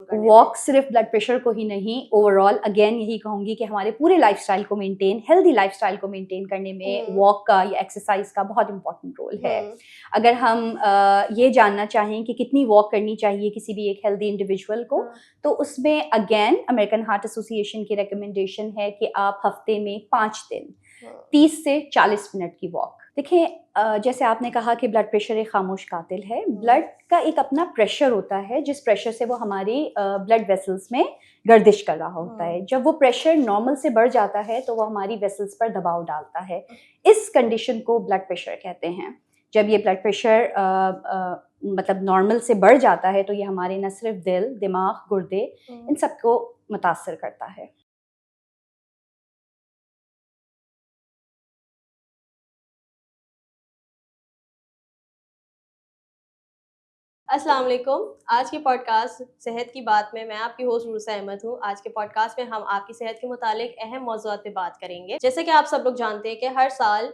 करने में? वॉक सिर्फ ब्लड प्रेशर को ही नहीं, ओवरऑल अगेन यही कहूँगी कि हमारे पूरे लाइफस्टाइल को मेंटेन, हेल्दी लाइफस्टाइल को मेंटेन करने में वॉक का या एक्सरसाइज का बहुत इंपॉर्टेंट रोल है। अगर हम ये जानना चाहें कि कितनी वॉक करनी चाहिए किसी भी एक हेल्दी इंडिविजुअल को, तो उसमें अगेन अमेरिकन हार्ट एसोसिएशन की रिकमेंडेशन है कि आप हफ्ते में 5 दिन 30 से 40 मिनट की वॉक। देखिए, जैसे आपने कहा कि ब्लड प्रेशर एक खामोश कातिल है। ब्लड का एक अपना प्रेशर होता है जिस प्रेशर से वो हमारी ब्लड वेसल्स में गर्दिश कर रहा होता है। जब वो प्रेशर नॉर्मल से बढ़ जाता है तो वो हमारी वेसल्स पर दबाव डालता है। इस कंडीशन को ब्लड प्रेशर कहते हैं। जब ये ब्लड प्रेशर मतलब नॉर्मल से बढ़ जाता है तो ये हमारे न सिर्फ दिल, दिमाग, गुर्दे इन सबको मुतासर करता है। अस्सलाम वालेकुम। आज की पॉडकास्ट सेहत की बात में मैं आपकी होस्ट रूसा अहमद हूँ। आज के पॉडकास्ट में हम आपकी सेहत के मुतालिक अहम मौज़ूआत पे बात करेंगे। जैसे कि आप सब लोग जानते हैं कि हर साल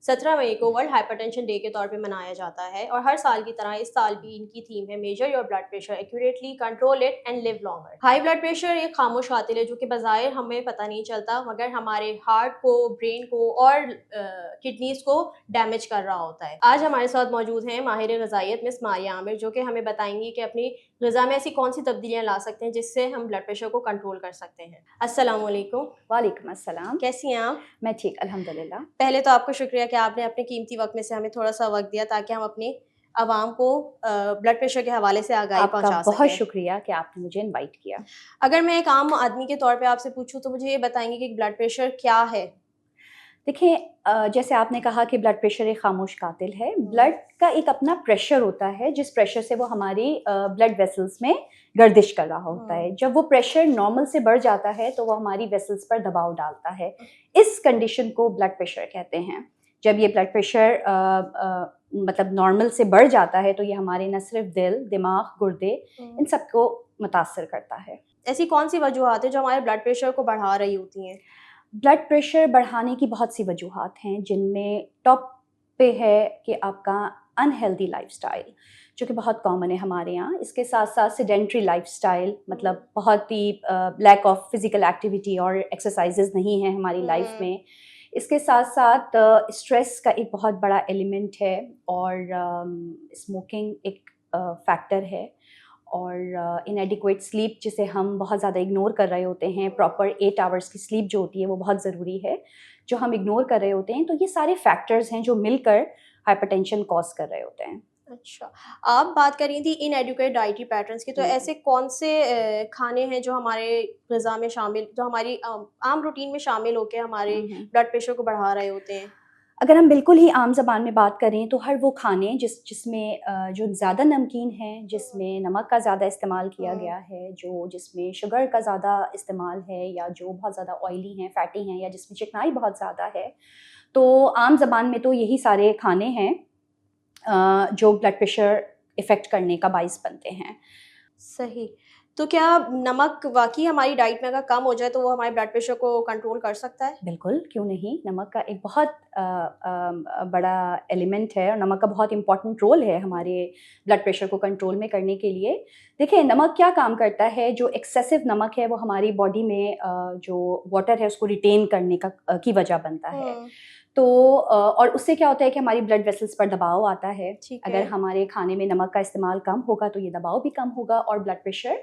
17 मई को वर्ल्ड हाइपरटेंशन डे के तौर पे मनाया जाता है और हर साल की तरह इस साल भी इनकी थीम है major your blood pressure accurately, control it and live longer. High blood pressure एक खामोश कातिल है जो कि बज़ाहिर हमें पता नहीं चलता मगर हमारे हार्ट को, ब्रेन को और किडनीज को डैमेज कर रहा होता है। आज हमारे साथ मौजूद हैं माहिर ग़िज़ाइयत मिस मारिया आमिर, जो कि हमें बताएंगी कि अपनी ग़िज़ा में ऐसी कौन सी तब्दीलियाँ ला सकते हैं जिससे हम ब्लड प्रेशर को कंट्रोल कर सकते हैं। अस्सलाम वालेकुम। वालेकुम अस्सलाम। कैसी हैं आप? मैं ठीक, अल्हम्दुलिल्लाह। पहले तो आपको शुक्रिया कि आपने अपने कीमती वक्त में से हमें थोड़ा सा वक्त दिया ताकि हम अपनी आवाम को ब्लड प्रेशर के हवाले से आगाही आपका पहुंचा बहुत सकें। शुक्रिया कि आपने मुझे इनवाइट किया। अगर मैं एक आम आदमी के तौर पे आपसे पूछूं तो मुझे ये बताएंगे कि ब्लड प्रेशर क्या है? देखिए, जैसे आपने कहा कि ब्लड प्रेशर एक खामोश कातिल है। ब्लड का एक अपना प्रेशर होता है जिस प्रेशर से वो हमारी ब्लड वेसल्स में गर्दिश कर रहा होता है। जब वो प्रेशर नॉर्मल से बढ़ जाता है तो वो हमारी वेसल्स पर दबाव डालता है। इस कंडीशन को ब्लड प्रेशर कहते हैं। जब ये ब्लड प्रेशर मतलब नॉर्मल से बढ़ जाता है तो ये हमारे न सिर्फ दिल, दिमाग, गुर्दे इन सबको मुतासर करता है। ऐसी कौन सी वजूहत है जो हमारे ब्लड प्रेशर को बढ़ा रही होती हैं? ब्लड प्रेशर बढ़ाने की बहुत सी वजूहात हैं, जिनमें टॉप पे है कि आपका अनहेल्दी लाइफस्टाइल, जो कि बहुत कॉमन है हमारे यहाँ। इसके साथ साथ सेडेंट्री लाइफस्टाइल, मतलब बहुत ही लैक ऑफ फिजिकल एक्टिविटी और एक्सरसाइजेज नहीं है हमारी लाइफ में। इसके साथ साथ स्ट्रेस का एक बहुत बड़ा एलिमेंट है और स्मोकिंग एक फैक्टर है और इनएडिक्वेट स्लीप, जिसे हम बहुत ज़्यादा इग्नोर कर रहे होते हैं। प्रॉपर 8 आवर्स की स्लीप जो होती है वो बहुत ज़रूरी है, जो हम इग्नोर कर रहे होते हैं। तो ये सारे फैक्टर्स हैं जो मिलकर हाइपरटेंशन कॉज कर रहे होते हैं। अच्छा, आप बात कर रही थी इनएडुकेट डाइटरी पैटर्न्स की, तो ऐसे कौन से खाने हैं जो हमारे ग़िज़ा में शामिल, जो हमारी आम रूटीन में शामिल होके हमारे ब्लड प्रेशर को बढ़ा रहे होते हैं? अगर हम बिल्कुल ही आम ज़बान में बात करें तो हर वो खाने जिसमें जो ज़्यादा नमकीन हैं, जिसमें नमक का ज़्यादा इस्तेमाल किया गया है, जिसमें शुगर का ज़्यादा इस्तेमाल है, या जो बहुत ज़्यादा ऑयली हैं, फैटी हैं, या जिसमें चिकनाई बहुत ज़्यादा है, तो आम ज़बान में तो यही सारे खाने हैं जो ब्लड प्रेशर इफ़ेक्ट करने का बाइस बनते हैं। सही। तो क्या नमक वाक़ई हमारी डाइट में अगर कम हो जाए तो वो हमारे ब्लड प्रेशर को कंट्रोल कर सकता है? बिल्कुल, क्यों नहीं। नमक का एक बहुत बड़ा एलिमेंट है और नमक का बहुत इम्पोर्टेंट रोल है हमारे ब्लड प्रेशर को कंट्रोल में करने के लिए। देखिए, नमक क्या काम करता है, जो एक्सेसिव नमक है वो हमारी बॉडी में जो वाटर है उसको रिटेन करने की वजह बनता है। तो और उससे क्या होता है कि हमारी ब्लड वेसल्स पर दबाव आता है। अगर हमारे खाने में नमक का इस्तेमाल कम होगा तो ये दबाव भी कम होगा और ब्लड प्रेशर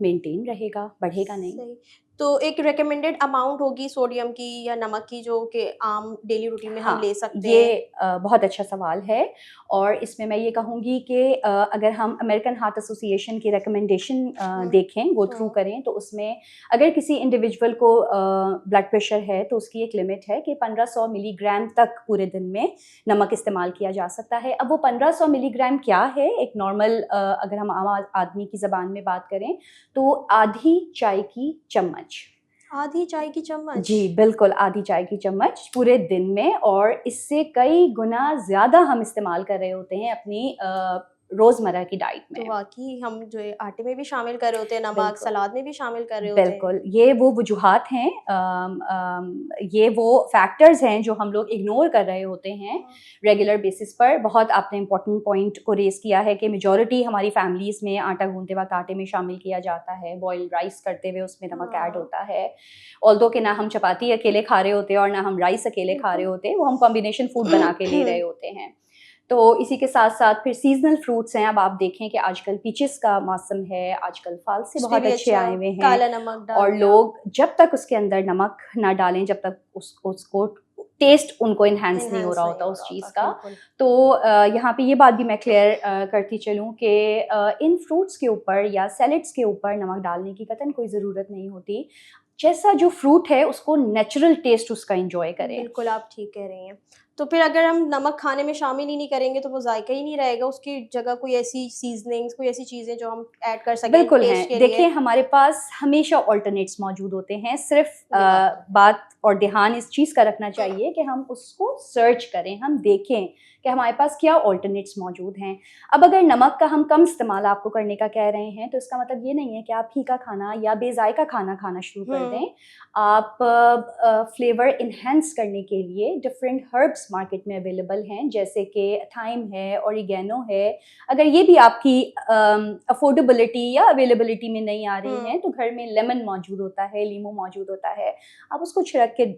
मेंटेन रहेगा, बढ़ेगा नहीं। सही। तो एक रिकमेंडेड अमाउंट होगी सोडियम की या नमक की जो कि आम डेली रूटीन में हम ले सकते हैं? ये बहुत अच्छा सवाल है और इसमें मैं ये कहूँगी कि अगर हम अमेरिकन हार्ट एसोसिएशन की रिकमेंडेशन देखें, गो थ्रू करें, तो उसमें अगर किसी इंडिविजुअल को ब्लड प्रेशर है तो उसकी एक लिमिट है कि 1500 मिलीग्राम तक पूरे दिन में नमक इस्तेमाल किया जा सकता है। अब वो 1500 मिलीग्राम क्या है, एक नॉर्मल अगर हम आम आदमी की ज़बान में बात करें तो आधी चाय की चम्मच। आधी चाय की चम्मच? जी, बिल्कुल, आधी चाय की चम्मच पूरे दिन में, और इससे कई गुना ज़्यादा हम इस्तेमाल कर रहे होते हैं अपनी रोजमर्रा की डाइट तो में। वाकई हम जो है आटे में भी शामिल कर रहे होते हैं नमक, बिल्कुल। सलाद में भी शामिल कर रहे होते हैं। बिल्कुल, ये वो वजूहात हैं, ये वो फैक्टर्स हैं जो हम लोग इग्नोर कर रहे होते हैं रेगुलर बेसिस पर। बहुत आपने इम्पोर्टेंट पॉइंट को रेज़ किया है कि मेजॉरिटी हमारी फैमिलीज़ में आटा गूँथते वक़्त आटे में शामिल किया जाता है, बॉइल्ड राइस करते हुए उसमें नमक ऐड हाँ। होता है। ऑल्दो कि ना हम चपाती अकेले खा रहे होते हैं और ना हम राइस अकेले खा रहे होते हैं, वो हम कॉम्बिनेशन फूड बना के ले रहे होते हैं। तो इसी के साथ-साथ फिर सीज़नल फ्रूट्स हैं, अब आप देखें कि आजकल पीचेस का मौसम है, आजकल फलसे उसमें बहुत भी अच्छे अच्छा आए हुए हैं काला नमक डाल और दिया। लोग जब तक उसके अंदर नमक ना डालें, जब तक उसको टेस्ट उनको एनहांस नहीं हो एनहांस रहा नहीं होता हो उस रहा चीज़ होता, का। बिल्कुल। तो यहाँ पे ये बात भी मैं क्लियर करती चलूँ कि इन फ्रूट्स के ऊपर या सैलेड्स के ऊपर नमक डालने की कतई कोई ज़रूरत नहीं होती। जैसा जो फ्रूट है उसको नेचुरल टेस्ट उसका एन्जॉय करें। बिल्कुल, आप ठीक कह रही हैं। तो फिर अगर हम नमक खाने में शामिल ही नहीं करेंगे तो वो ज़ायका ही नहीं रहेगा, उसकी जगह कोई ऐसी सीज़निंग्स, कोई ऐसी चीज़ें जो हम ऐड कर सकें बिल्कुल टेस्ट हैं। के देखिए लिए? हमारे पास हमेशा अल्टरनेट्स मौजूद होते हैं, सिर्फ़ ये बात तो है। बात और ध्यान इस चीज़ का रखना चाहिए कि हम उसको सर्च करें, हम देखें कि हमारे पास क्या अल्टरनेट्स मौजूद हैं। अब अगर नमक का हम कम इस्तेमाल आपको करने का कह रहे हैं, तो इसका मतलब ये नहीं है कि आप फीका खाना या बेज़ायका खाना खाना शुरू कर हुँ। दें। आप फ्लेवर एनहांस करने के लिए डिफरेंट हर्ब्स मार्केट में अवेलेबल हैं, जैसे कि थाइम है, ऑरिगेनो है। अगर ये भी आपकी अफोर्डेबिलिटी या अवेलेबिलिटी में नहीं आ रही हुँ। हैं, तो घर में लेमन मौजूद होता है, लीमू मौजूद होता है, आप उसको छिड़क के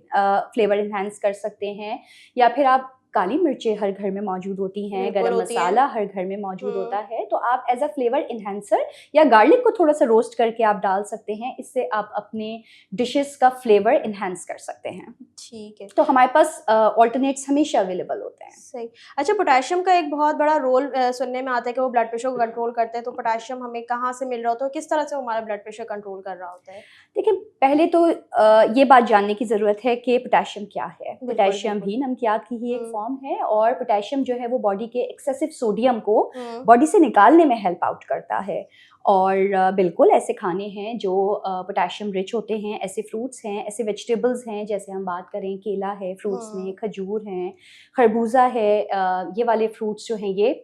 फ्लेवर एनहांस कर सकते हैं। या फिर आप काली मिर्चें हर घर में मौजूद होती हैं, बिल्कुल गरम होती हैं। मसाला हर घर में मौजूद होता हुँ। है, तो आप एज़ अ फ्लेवर एनहांसर या गार्लिक को थोड़ा-सा रोस्ट करके आप डाल सकते हैं, इससे आप अपने डिशेज़ का फ्लेवर एनहांस कर सकते हैं। ठीक है। तो हमारे पास अल्टरनेट्स हमेशा अवेलेबल होते हैं। सही। अच्छा, पोटेशियम का एक बहुत बड़ा रोल सुनने में आता है कि वो ब्लड प्रेशर को कंट्रोल करते हैं, तो पोटेशियम हमें कहाँ से मिल रहा होता है और किस तरह से वो हमारा ब्लड प्रेशर कंट्रोल कर रहा होता है? देखिए, पहले तो ये बात जानने की ज़रूरत है कि पोटेशियम क्या है? बिल्कुल, पोटेशियम बिल्कुल। भी नमकियात की ही एक हुँ। फ़ॉर्म है और पोटेशियम जो है वो बॉडी के एक्सेसिव सोडियम को हुँ। बॉडी से निकालने में हेल्प आउट करता है। और बिल्कुल ऐसे खाने हैं जो पोटेशियम रिच होते हैं, ऐसे फ्रूट्स हैं, ऐसे वेजिटेबल्स हैं, जैसे हम बात करें केला है फ्रूट्स में, हुँ। खजूर हैं, खरबूज़ा है, ये वाले फ्रूट्स जो हैं ये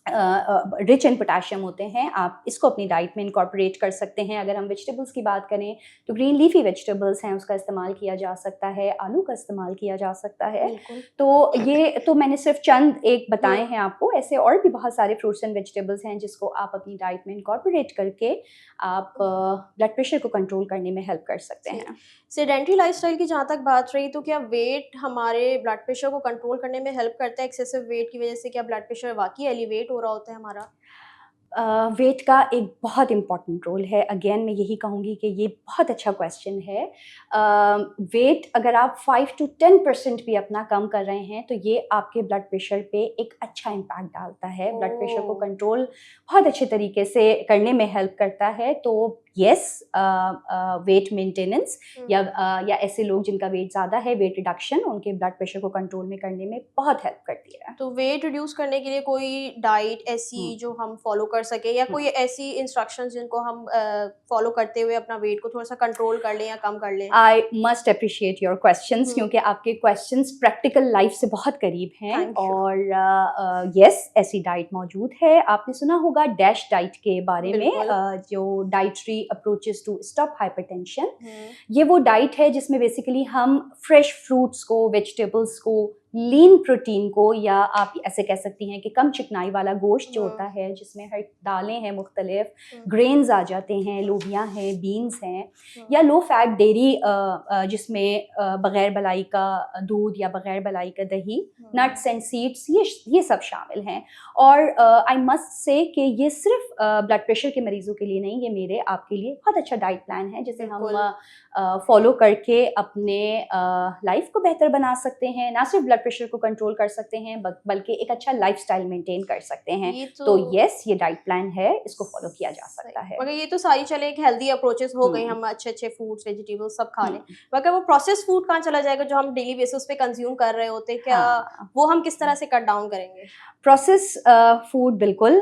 रिच इन पोटेशियम होते हैं। आप इसको अपनी डाइट में इनकॉर्पोरेट कर सकते हैं। अगर हम वेजिटेबल्स की बात करें तो ग्रीन लीफी वेजिटेबल्स हैं, उसका इस्तेमाल किया जा सकता है, आलू का इस्तेमाल किया जा सकता है। बिल्कुल। तो ये तो मैंने सिर्फ चंद एक बताए हुँ। हैं आपको, ऐसे और भी बहुत सारे फ्रूट्स एंड वेजिटेबल्स हैं जिसको आप अपनी डाइट में इनकॉर्पोरेट करके आप ब्लड प्रेशर को कंट्रोल करने में हेल्प कर सकते ठीक। हैं। सेडेंटरी लाइफ़स्टाइल की जहाँ तक बात रही, तो क्या वेट हमारे ब्लड प्रेशर को कंट्रोल करने में हेल्प करता है? एक्सेसिव वेट की वज़ह से क्या ब्लड प्रेशर वाक़ई एलिवेट हो रहा होता है हमारा? वेट का एक बहुत इम्पॉर्टेंट रोल है। अगेन मैं यही कहूँगी कि ये बहुत अच्छा क्वेश्चन है। वेट अगर आप 5 टू 10% भी अपना कम कर रहे हैं, तो ये आपके ब्लड प्रेशर पे एक अच्छा इम्पैक्ट डालता है। ब्लड प्रेशर को ओह! कंट्रोल बहुत अच्छे तरीके से करने में हेल्प करता है। तो येस, वेट मेंटेनेंस हुँ। या ऐसे लोग जिनका वेट ज़्यादा है, वेट रिडक्शन उनके ब्लड प्रेशर को कंट्रोल में करने में बहुत हेल्प करती है। तो वेट रिड्यूस करने के लिए कोई डाइट ऐसी हुँ, जो हम फ़ॉलो कर सकें या हुँ। कोई ऐसी इंस्ट्रक्शंस जिनको हम फ़ॉलो करते हुए अपना वेट को थोड़ा-सा कंट्रोल कर लें या कम कर लें? I must appreciate your questions, हुँ। क्योंकि आपके क्वेश्चंस प्रैक्टिकल लाइफ से बहुत करीब हैं थैंक यू। और यस, ऐसी डाइट मौजूद है। आपने सुना होगा डैश डाइट के बारे में, बिल्कुल। जो dietary approaches to stop hypertension. हुँ। ये वो डाइट है जिसमें बेसिकली हम फ्रेश फ्रूट्स को, वेजिटेबल्स को, लीन प्रोटीन को, या आप ऐसे कह सकती हैं कि कम चिकनाई वाला गोश्त जो होता हुँ। है, जिसमें हर दालें हैं मुख्तलिफ, हुँ। ग्रेन्स आ जाते हैं, लोबियाँ हैं, बीन्स हैं, हुँ। या लो फैट डेयरी जिसमें बग़ैर बलाई का दूध या बग़ैर बलाई का दही, हुँ। नट्स एंड सीड्स, ये सब शामिल हैं। और आई मस्ट से कि ये सिर्फ ब्लड प्रेशर के मरीज़ों के लिए नहीं, ये मेरे आपके लिए बहुत अच्छा डाइट प्लान है जिसे हम बिल्कुल। फॉलो करके अपने लाइफ को बेहतर बना सकते हैं। ना सिर्फ ब्लड प्रेशर को कंट्रोल कर सकते हैं बल्कि एक अच्छा लाइफस्टाइल मेंटेन कर सकते हैं। ये तो तो यस, ये डाइट प्लान है, इसको फॉलो किया जा सही। सकता है। मगर ये तो सारी चलें एक हेल्दी अप्रोचेज़ हो गई, हुँ, हम अच्छे-अच्छे फ्रूट्स, वेजिटेबल्स सब खा लें। हुँ। मगर वो प्रोसेस्ड फूड कहाँ चला जाएगा जो हम डेली बेसिस पे कंज़्यूम कर रहे होते हैं, क्या हाँ। वो हम किस तरह से कट डाउन करेंगे? प्रोसेस फूड बिल्कुल,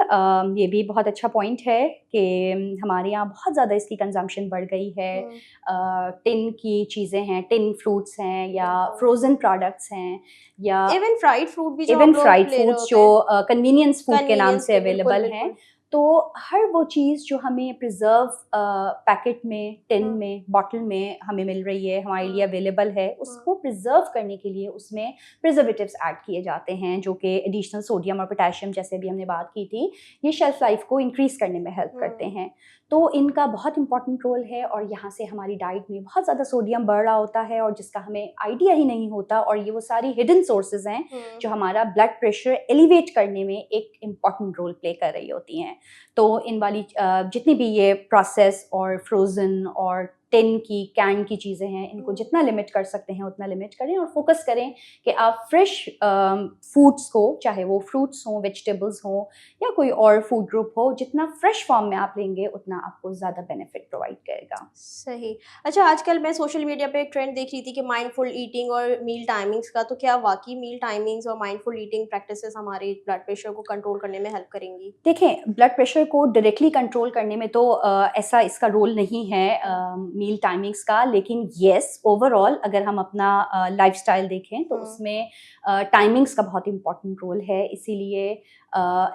ये भी बहुत अच्छा पॉइंट है कि हमारे यहाँ बहुत ज़्यादा इसकी कंजम्पशन बढ़ गई है। हुँ। टिन की चीज़ें हैं, टिन फ्रूट्स हैं या बिल्कुल। फ्रोज़न प्रोडक्ट्स हैं। या इवन फ्राइड फ्रूट भी जो इवन हम लोग फ्राइड ले रहे फूड्स होते जो हैं, कन्वीनियंस फूड के नाम कन्वीनियंस से के, बिल्कुल अवेलेबल हैं। बिल्कुल। तो हर वो चीज़ जो हमें प्रिजर्व पैकेट में, टिन हम्म, में, बॉटल में हमें मिल रही है, हमारे लिए हम्म, अवेलेबल है, उसको प्रिजर्व करने के लिए उसमें प्रिजर्वेटिव्स ऐड किए जाते हैं, जो कि एडिशनल सोडियम और पोटेशियम, जैसे भी हमने बात की थी, ये शेल्फ लाइफ को इंक्रीज करने में हेल्प करते हैं। तो इनका बहुत इंपॉर्टेंट रोल है, और यहाँ से हमारी डाइट में बहुत ज़्यादा सोडियम बढ़ रहा होता है और जिसका हमें आइडिया ही नहीं होता, और ये वो सारी हिडन सोर्सेज हैं जो हमारा ब्लड प्रेशर एलिवेट करने में एक इम्पॉर्टेंट रोल प्ले कर रही होती हैं। तो इन वाली जितनी भी ये प्रोसेस और फ्रोज़न और टिन की, कैन की चीज़ें हैं, इनको जितना लिमिट कर सकते हैं उतना लिमिट करें, और फोकस करें कि आप फ्रेश फूड्स को, चाहे वो फ्रूट्स हों, वेजिटेबल्स हों या कोई और फूड ग्रुप हो, जितना फ्रेश फॉर्म में आप लेंगे उतना आपको ज़्यादा बेनिफिट प्रोवाइड करेगा। सही। अच्छा, आजकल मैं सोशल मीडिया पे एक ट्रेंड देख रही थी कि माइंडफुल ईटिंग और मील टाइमिंग्स का, तो क्या वाक़ई मील टाइमिंग्स और माइंडफुल ईटिंग प्रैक्टिसेस हमारे ब्लड प्रेशर को कंट्रोल करने में हेल्प करेंगी? देखें, ब्लड प्रेशर को डायरेक्टली कंट्रोल करने में तो ऐसा इसका रोल नहीं है मील टाइमिंग्स का, लेकिन येस, ओवरऑल अगर हम अपना लाइफ़स्टाइल देखें तो उसमें टाइमिंग्स का बहुत इम्पोर्टेंट रोल है। इसीलिए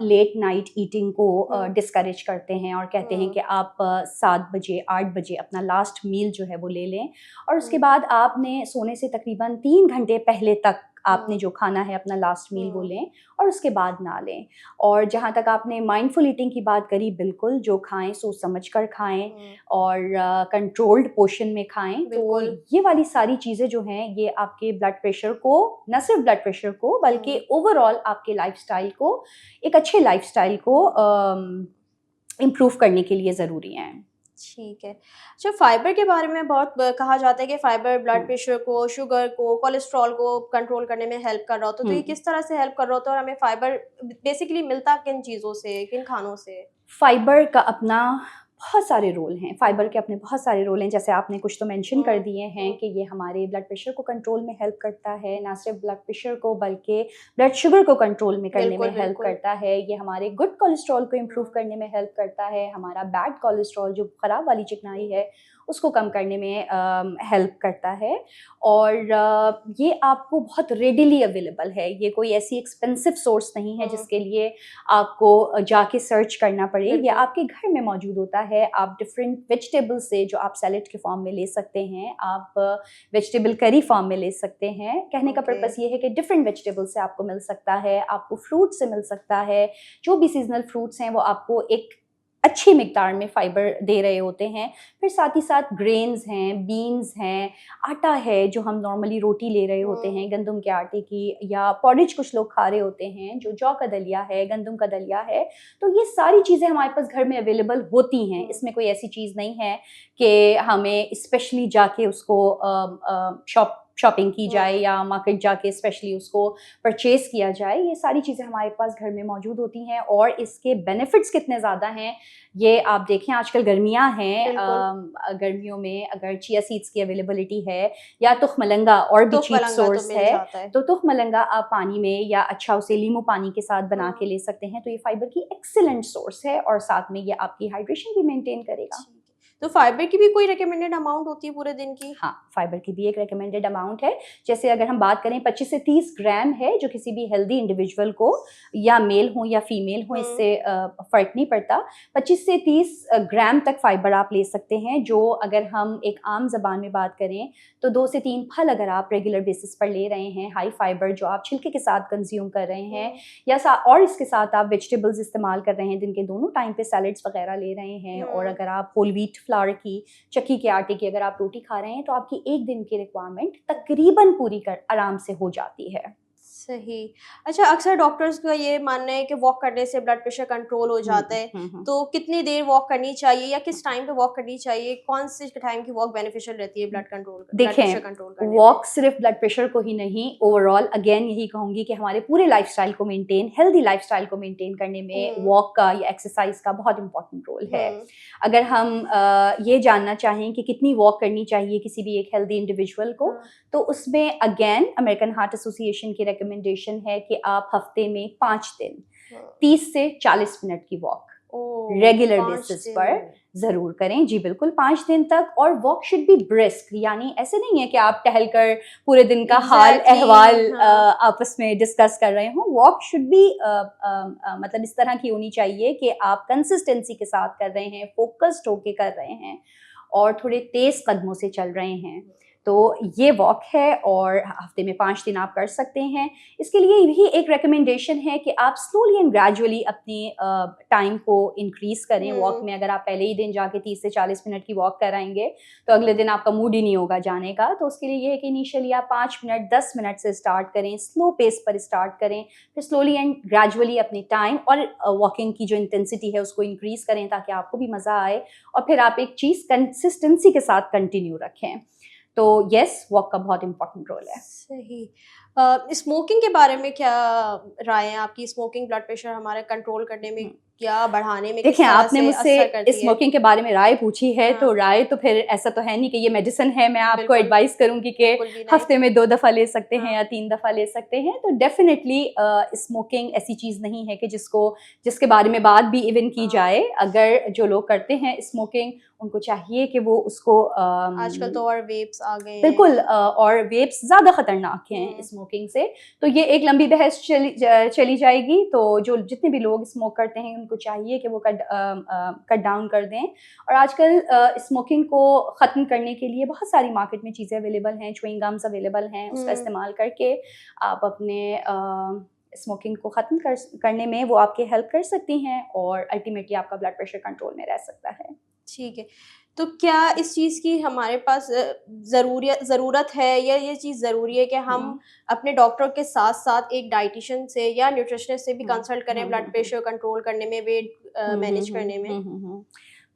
लेट नाइट ईटिंग को डिस्करेज करते हैं और कहते हैं कि आप 7 बजे, 8 बजे अपना लास्ट मील जो है वो ले लें, और उसके बाद आपने सोने से तकरीबन 3 घंटे पहले तक आपने जो खाना है अपना लास्ट मील वो लें, और उसके बाद ना लें। और जहाँ तक आपने माइंडफुल ईटिंग की बात करी, बिल्कुल जो खाएं सोच समझ कर खाएं और कंट्रोल्ड पोर्शन में खाएं। तो बिल्कुल। ये वाली सारी चीज़ें जो हैं ये आपके ब्लड प्रेशर को, न सिर्फ ब्लड प्रेशर को बल्कि ओवरऑल आपके लाइफस्टाइल को, एक अच्छे लाइफस्टाइल को इम्प्रूव करने के लिए ज़रूरी हैं। ठीक है। अच्छा, फाइबर के बारे में बहुत कहा जाता है कि फाइबर ब्लड प्रेशर को, शुगर को, कोलेस्ट्रॉल को कंट्रोल करने में हेल्प कर रहा होता है। तो ये किस तरह से हेल्प कर रहा होता है, और हमें फाइबर बेसिकली मिलता किन चीज़ों से, किन खानों से? फाइबर का अपना बहुत सारे रोल हैं, फाइबर के अपने बहुत सारे रोल हैं, जैसे आपने कुछ तो मेंशन कर दिए हैं कि ये हमारे ब्लड प्रेशर को कंट्रोल में हेल्प करता है, ना सिर्फ ब्लड प्रेशर को बल्कि ब्लड शुगर को कंट्रोल में करने में हेल्प करता है, ये हमारे गुड कोलेस्ट्रॉल को इम्प्रूव करने में हेल्प करता है, हमारा बैड कोलेस्ट्रॉल जो ख़राब वाली चिकनाई है उसको कम करने में हेल्प करता है, और ये आपको बहुत रेडिली अवेलेबल है। ये कोई ऐसी एक्सपेंसिव सोर्स नहीं है जिसके लिए आपको जाके सर्च करना पड़े, ये आपके घर में मौजूद होता है। आप डिफरेंट वेजिटेबल्स से, जो आप सैलेड के फॉर्म में ले सकते हैं, आप वेजिटेबल करी फॉर्म में ले सकते हैं। कहने का पर्पस ये है कि डिफरेंट वेजिटेबल से आपको मिल सकता है, आपको फ्रूट से मिल सकता है, जो भी सीजनल फ्रूट्स हैं वो आपको एक अच्छी मिकदार में फाइबर दे रहे होते हैं। फिर साथ ही साथ ग्रेन्स हैं, बीन्स हैं, आटा है जो हम नॉर्मली रोटी ले रहे होते हैं गंदम के आटे की, या पॉरेज कुछ लोग खा रहे होते हैं जो जौ का दलिया है, गंदम का दलिया है। तो ये सारी चीज़ें हमारे पास घर में अवेलेबल होती हैं। इसमें कोई ऐसी चीज़ नहीं है कि हमें स्पेशली जाके उसको शॉपिंग की जाए या मार्केट जाके स्पेशली उसको परचेज़ किया जाए। ये सारी चीज़ें हमारे पास घर में मौजूद होती हैं, और इसके बेनिफिट्स कितने ज़्यादा हैं ये आप देखें। आजकल गर्मियाँ हैं, गर्मियों में अगर चिया सीड्स की अवेलेबिलिटी है या तुखमलंगा और भी चीप सोर्स है, तो तुखमलंगा आप पानी में या अच्छा उसे नींबू पानी के साथ बना के ले सकते हैं। तो ये फाइबर की एक्सीलेंट सोर्स है, और साथ में ये आपकी हाइड्रेशन भी मेंटेन करेगा। तो फाइबर की भी कोई रिकमेंडेड अमाउंट होती है पूरे दिन की? हाँ, फाइबर की भी एक रिकमेंडेड अमाउंट है। जैसे अगर हम बात करें 25 से 30 ग्राम है, जो किसी भी हेल्दी इंडिविजुअल को, या मेल हो या फीमेल हो, इससे फ़र्क नहीं पड़ता। 25 से 30 ग्राम तक फाइबर आप ले सकते हैं, जो अगर हम एक आम ज़बान में बात करें तो 2 से 3 फल अगर आप रेगुलर बेसिस पर ले रहे हैं, हाई फाइबर जो आप छिलके के साथ कंज्यूम कर रहे हैं, या और इसके साथ आप वेजिटेबल्स इस्तेमाल कर रहे हैं दिन के दोनों टाइम पे, सैलड्स वगैरह ले रहे हैं, और अगर आप होल व्हीट फ्लावर की, चक्की के आटे की अगर आप रोटी खा रहे हैं, तो आपकी एक दिन की रिक्वायरमेंट तकरीबन पूरी कर आराम से हो जाती है। सही। अच्छा, अक्सर डॉक्टर्स का ये मानना है कि वॉक करने से ब्लड प्रेशर कंट्रोल हो जाता है। तो कितनी देर वॉक करनी चाहिए, या किस टाइम पे वॉक करनी चाहिए? कौन से टाइम की वॉक बेनिफिशियल रहती है ब्लड प्रेशर कंट्रोल करने में? वॉक सिर्फ ब्लड प्रेशर को ही नहीं, ओवरऑल अगेन यही कहूँगी कि हमारे पूरे लाइफस्टाइल को मेंटेन, हेल्दी लाइफस्टाइल को मेंटेन करने में वॉक का या एक्सरसाइज का बहुत इंपॉर्टेंट रोल है। अगर हम ये जानना चाहें कि कितनी वॉक करनी चाहिए किसी भी एक हेल्दी इंडिविजुअल को, तो उसमें अगेन अमेरिकन हार्ट एसोसिएशन की रिकमेंडेशन है कि आप हफ्ते में 5 दिन 30 से 40 मिनट की वॉक रेगुलर बेसिस पर ज़रूर करें। जी बिल्कुल, 5 दिन तक। और वॉक शुड बी ब्रिस्क, यानी ऐसे नहीं है कि आप टहल कर पूरे दिन का हाल अहवाल आपस में डिस्कस कर रहे हों। वॉक शुड बी मतलब इस तरह की होनी चाहिए कि आप कंसिस्टेंसी के साथ कर रहे हैं, फोकस्ड होके कर रहे हैं और थोड़े तेज़ कदमों से चल रहे हैं। तो ये वॉक है और हफ्ते में 5 दिन आप कर सकते हैं। इसके लिए भी एक रिकमेंडेशन है कि आप स्लोली एंड ग्रेजुअली अपनी टाइम को इंक्रीज़ करें वॉक में। अगर आप पहले ही दिन जाके 30 से 40 मिनट की वॉक कराएंगे तो अगले दिन आपका मूड ही नहीं होगा जाने का। तो उसके लिए ये है कि इनिशियली आप 5 मिनट 10 मिनट से स्टार्ट करें, स्लो पेस पर स्टार्ट करें, फिर स्लोली एंड ग्रेजुअली अपनी टाइम और वॉकिंग की जो इंटेंसिटी है उसको इंक्रीज़ करें ताकि आपको भी मज़ा आए और फिर आप एक चीज़ कंसिस्टेंसी के साथ कंटिन्यू रखें। तो यस, वॉक का बहुत इंपॉर्टेंट रोल है। सही। स्मोकिंग के बारे में क्या राय है आपकी? स्मोकिंग ब्लड प्रेशर हमारे कंट्रोल करने में या बढ़ाने में किस देखिए, तरह आपने से असर मुझसे करती है? स्मोकिंग के बारे में राय पूछी है, तो हाँ। राय तो फिर ऐसा तो है नहीं कि ये मेडिसिन है। मैं आपको बिल्कुल, एडवाइस करूँगी कि बिल्कुल भी नहीं। हफ्ते में 2 दफ़ा ले सकते हैं हाँ। या 3 दफ़ा ले सकते हैं। तो डेफ़िनेटली स्मोकिंग ऐसी चीज़ नहीं है कि जिसके बारे में बात भी इवन की हाँ। जाए। अगर जो लोग करते हैं स्मोकिंग, उनको चाहिए कि वो उसको आजकल तो और वेप्स आ गए हैं। बिल्कुल और वेप्स ज़्यादा ख़तरनाक हैं स्मोकिंग से। तो ये एक लंबी बहस चली जाएगी। तो जो जितने भी लोग स्मोक करते हैं उनको चाहिए कि वो कट डाउन कर दें। और आजकल स्मोकिंग को ख़त्म करने के लिए बहुत सारी मार्केट में चीज़ें अवेलेबल हैं, च्युइंग गम्स अवेलेबल हैं। उसका इस्तेमाल करके आप अपने स्मोकिंग को ख़त्म करने में वो आपकी हेल्प कर सकती हैं और अल्टीमेटली आपका ब्लड प्रेशर कंट्रोल में रह सकता है। ठीक है। तो क्या इस चीज़ की हमारे पास ज़रूरत है या ये चीज़ ज़रूरी है कि हम अपने डॉक्टर के साथ-साथ एक डायटीशियन से या न्यूट्रिशनिस्ट से भी कंसल्ट करें ब्लड प्रेशर कंट्रोल करने में, वेट मैनेज करने में?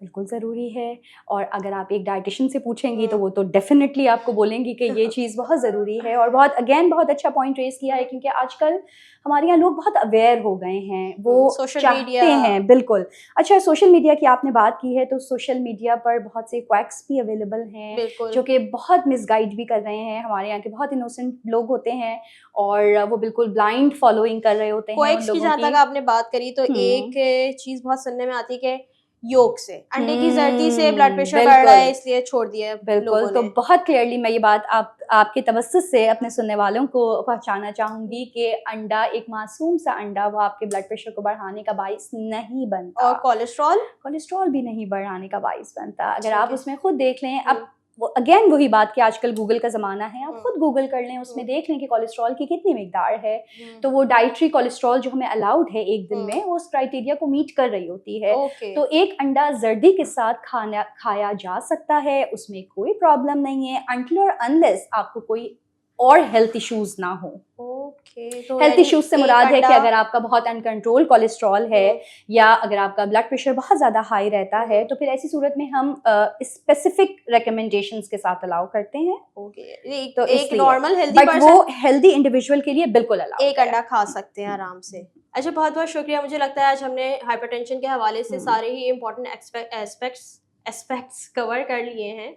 बिल्कुल ज़रूरी है। और अगर आप एक डायटीशियन से पूछेंगी तो वो तो डेफ़िनेटली आपको बोलेंगी कि ये चीज़ बहुत ज़रूरी है। और बहुत अच्छा पॉइंट रेज़ किया है क्योंकि आजकल हमारे यहाँ लोग बहुत अवेयर हो गए हैं। वो सोशल चाहते मीडिया। हैं बिल्कुल। अच्छा, सोशल मीडिया की आपने बात की है तो सोशल मीडिया पर बहुत से क्वैक्स भी अवेलेबल हैं बिल्कुल। जो कि बहुत मिसगाइड भी कर रहे हैं। हमारे यहाँ के बहुत इनोसेंट लोग होते हैं और वो बिल्कुल ब्लाइंड फ़ॉलोइंग कर रहे होते हैं उन क्वैक्स की लोगों जहाँ की। तक आपने बात करी तो एक चीज़ बहुत सुनने में आती है कि योग से, अंडे की जर्दी से ब्लड प्रेशर बढ़ रहा है इसलिए छोड़ दिया बिल्कुल। लोगों तो ने। बहुत क्लियरली मैं ये बात आपके तवज्जुह से अपने सुनने वालों को पहुँचाना चाहूँगी कि अंडा, एक मासूम सा अंडा, वो आपके ब्लड प्रेशर को बढ़ाने का बाइस नहीं बनता। और कोलेस्ट्रॉल? कोलेस्ट्रॉल भी नहीं बढ़ाने का बाइस बनता। अगर ठीक आप है। उसमें खुद देख लें, अब वो अगेन वही बात कि आजकल गूगल का ज़माना है, आप खुद गूगल कर लें, उसमें देख लें कि कोलेस्ट्रॉल की कितनी मिकदार है। तो वो डाइटरी कोलेस्ट्रॉल जो हमें अलाउड है एक दिन में, वो उस क्राइटेरिया को मीट कर रही होती है। ओके। तो एक अंडा जर्दी के साथ खाया जा सकता है, उसमें कोई प्रॉब्लम नहीं है अनटिल और अनलेस आपको कोई और हेल्थ इश्यूज ना हो। ओके। तो हेल्थ यानी इश्यूज से एक मुराद है कि अंडा। अगर आपका बहुत अनकंट्रोल कोलेस्ट्रॉल है या अगर आपका ब्लड प्रेशर बहुत ज़्यादा हाई रहता है तो फिर ऐसी सूरत में हम स्पेसिफिक रिकमेंडेशंस के साथ अलाउ करते हैं। ओके। तो एक नॉर्मल हेल्दी बट वो पर्सन हेल्दी इंडिविजुअल के लिए बिल्कुल अलाउ एक अंडा खा सकते हैं आराम से। अच्छा, बहुत-बहुत शुक्रिया। मुझे लगता है आज हमने हाइपरटेंशन के हवाले से सारे ही इम्पोर्टेंट एस्पेक्ट्स कवर कर लिए हैं।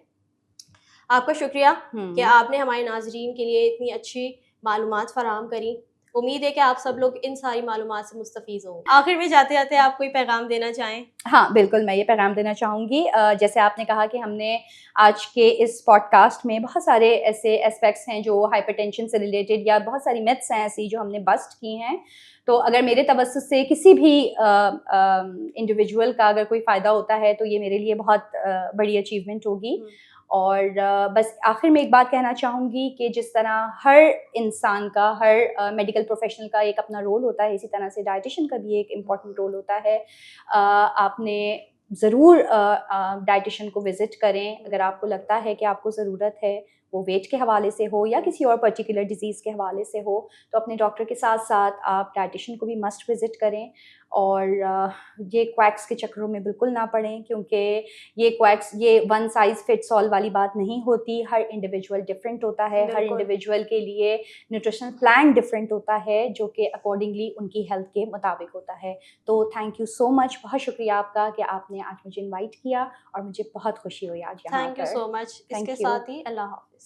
आपका शुक्रिया कि आपने हमारे नाज़रीन के लिए इतनी अच्छी मालूमात फ़राहम करी। उम्मीद है कि आप सब लोग इन सारी मालूमात से मुस्तफ़ीज़ होंगे। आखिर में जाते-जाते आप कोई पैगाम देना चाहें? हाँ, बिल्कुल, मैं ये पैगाम देना चाहूँगी। जैसे आपने कहा कि हमने आज के इस पॉडकास्ट में बहुत सारे ऐसे एस्पेक्ट्स हैं जो हाइपरटेंशन से रिलेटेड या बहुत सारी मिथ्स हैं ऐसी जो हमने बस्ट की हैं। तो अगर मेरे तवज्जुह से किसी भी इंडिविजुअल का अगर कोई फ़ायदा होता है तो ये मेरे लिए बहुत बड़ी अचीवमेंट होगी। और बस आखिर में एक बात कहना चाहूँगी कि जिस तरह हर इंसान का, हर मेडिकल प्रोफेशनल का एक अपना रोल होता है, इसी तरह से डायटिशियन का भी एक इम्पॉर्टेंट रोल होता है। आपने ज़रूर डायटिशियन को विज़िट करें अगर आपको लगता है कि आपको ज़रूरत है, वो वेट के हवाले से हो या किसी और पर्टिकुलर डिज़ीज़ के हवाले से हो। तो अपने डॉक्टर के साथ-साथ आप डायटिशियन को भी मस्ट विज़िट करें और ये क्वैक्स के चक्करों में बिल्कुल ना पड़ें क्योंकि ये वन साइज़ फिट्स ऑल वाली बात नहीं होती। हर इंडिविजुअल डिफरेंट होता है, हर इंडिविजुअल के लिए न्यूट्रिशनल प्लान डिफरेंट होता है जो कि अकॉर्डिंगली उनकी हेल्थ के मुताबिक होता है। तो थैंक यू सो मच, बहुत शुक्रिया आपका कि आपने आज मुझे इनवाइट किया और मुझे बहुत खुशी हुई आज यहाँ थैंक यू आकर। So much. इसके साथ ही अल्लाह हाफ़िज़।